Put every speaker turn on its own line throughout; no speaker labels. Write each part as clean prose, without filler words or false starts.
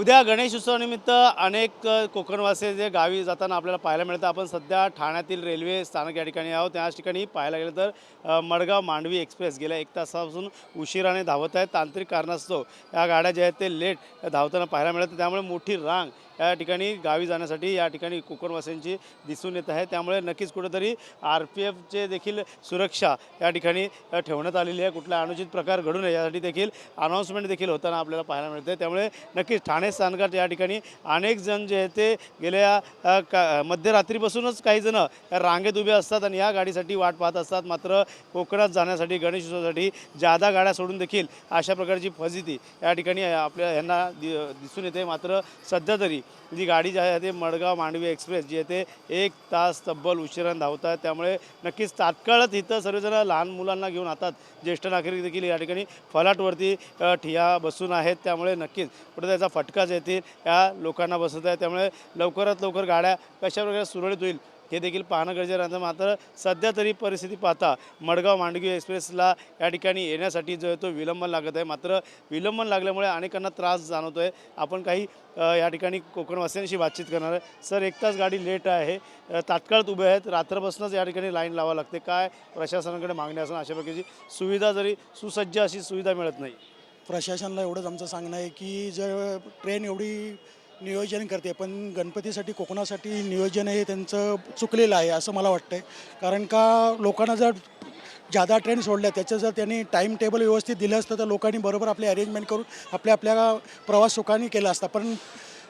उद्या गणेश उत्सवानिमित्त अनेक कोकणवासी जे गावी जाताना आपल्याला पाहायला मिळतं। आपण सध्या ठाण्यातील रेल्वे स्थानक या ठिकाणी आहोत। त्याच ठिकाणी पाहायला गेलं तर मडगाव मांडवी एक्सप्रेस गेल्या 1 तासापासून उशिराने धावत आहे। तांत्रिक कारणास्तव या गाड्या ज्या आहेत ते लेट धावताना पाहायला मिळतं। त्यामुळे मोठी रांग या ठिकाणी गावी जाण्यासाठी या ठिकाणी कोकणवासियांची दिसून येत आहे। त्यामुळे नक्कीच कुठेतरी RPFचे देखील सुरक्षा या ठिकाणी ठेवण्यात आलेली आहे। कुठला अनुचित प्रकार घडू नये यासाठी देखील अनाउन्समेंट देखील होताना आपल्याला पाहायला मिळते। त्यामुळे नक्कीच ठाणे स्थानकात या ठिकाणी अनेक जण जे आहेत ते गेल्या मध्यरात्रीपासूनच काही जण रांगेत उभे असतात आणि या गाडीसाठी वाट पाहत असतात। मात्र कोकणात जाण्यासाठी गणेश उत्सवासाठी जादा गाड्या सोडून देखील अशा प्रकारची फजिती या ठिकाणी आपल्या यांना दिसून येते। मात्र सध्या तरी जी गाडी जी आहे ते मडगाव मांडवी एक्सप्रेस जी आहे ते 1 तास तब्बल उशिराने धावत आहे। त्यामुळे नक्कीच तात्काळच इथं सर्वजण लहान मुलांना घेऊन आता ज्येष्ठ नागरिक देखील या ठिकाणी फलाटवरती ठिया बसून आहेत। त्यामुळे नक्कीच कुठे त्याचा फटका जे येतील या लोकांना बसत आहे। त्यामुळे लवकरात लवकर गाड्या कशा प्रकारे सुरळीत होईल हे देखील पाहणं गरजेचं राहतं। मात्र सध्या तरी परिस्थिती पाहता मडगाव मांडवी एक्सप्रेसला या ठिकाणी येण्यासाठी जो आहे तो विलंबन लागत आहे। मात्र विलंबन लागल्यामुळे अनेकांना त्रास जाणवतो आहे। आपण काही या ठिकाणी कोकणवासियांशी बातचीत करणार आहे। सर, 1 तास गाडी लेट आहे, तात्काळ उभे आहेत, रात्रपासूनच या ठिकाणी लाईन लावावं लागते, काय प्रशासनाकडे मागणी असून अशा प्रकारची सुविधा जरी सुसज्ज अशी सुविधा मिळत नाही?
प्रशासनाला एवढंच आमचं सांगणं आहे की जर ट्रेन एवढी नियोजन करते पण गणपतीसाठी कोकणासाठी नियोजन हे त्यांचं चुकलेलं आहे असं मला वाटतं आहे। कारण का लोकांना जर जादा ट्रेन सोडल्या त्याचं जर त्यांनी टाईम टेबल व्यवस्थित दिलं असतं तर लोकांनी बरोबर आपले अरेंजमेंट करून आपल्या प्रवास सुखाने केला असता। पण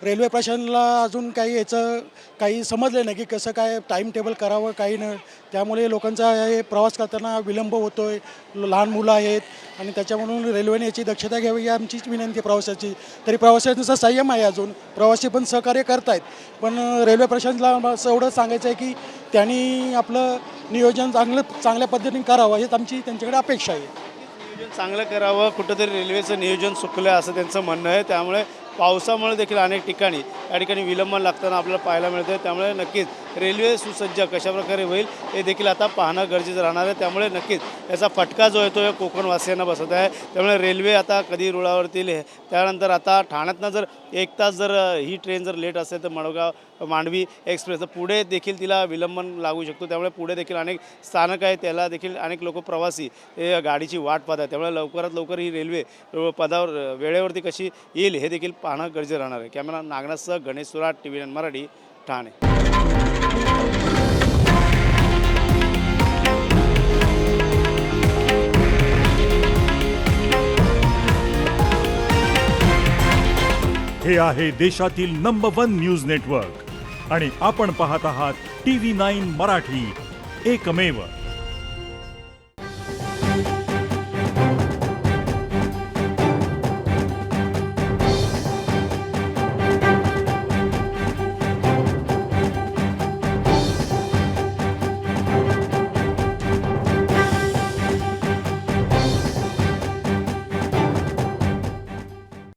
रेल्वे प्रशासनाला अजून काही याचं काही समजलं नाही की कसं काय टाईम टेबल करावं काही नाही। त्यामुळे लोकांचा हे प्रवास करताना विलंब होतो आहे, लहान मुलं आहेत आणि त्याच्यामुळं रेल्वेने याची दक्षता घ्यावी ही आमचीच विनंती आहे प्रवासाची। तरी प्रवाशांचा संयम आहे, अजून प्रवासी पण सहकार्य करत आहेत। पण रेल्वे प्रशासनाला असं एवढं सांगायचं आहे की त्यांनी आपलं नियोजन चांगल्या पद्धतीने करावं हेच आमची त्यांच्याकडे अपेक्षा आहे।
नियोजन चांगलं करावं, कुठंतरी रेल्वेचं नियोजन चुकलं असं त्यांचं म्हणणं आहे। त्यामुळे पावसामुळे देखील अनेक ठिकाणी या ठिकाणी विलंबन लागताना आपल्याला पाहायला मिळतं। त्यामुळे नक्कीच रेल्वे सुसज्ज कशाप्रकारे होईल हे देखील आता पाहणं गरजेचं राहणार आहे। त्यामुळे नक्कीच याचा फटका जो आहे तो या कोकणवासियांना बसत आहे। त्यामुळे रेल्वे आता कधी रुळावरती येईल, त्यानंतर आता ठाण्यातनं जर 1 तास जर ही ट्रेन जर लेट असेल तर मडगाव मांडवी एक्सप्रेस तर पुढे देखील तिला विलंबन लागू शकतो। त्यामुळे पुढे देखील अनेक स्थानक आहेत, त्याला देखील अनेक लोक प्रवासी हे गाडीची वाट पाहत आहेत। त्यामुळे लवकरात लवकर ही रेल्वे पदावर वेळेवरती कशी येईल हे देखील पाहणं गरजेचं राहणार आहे। कॅमेरा नागनाथसह गणेश सुराट, TVN मराठी, ठाणे।
हे आहे देशातील नंबर 1 न्यूज नेटवर्क आणि आपण पाहत आहात TV9 मराठी, एकमेव।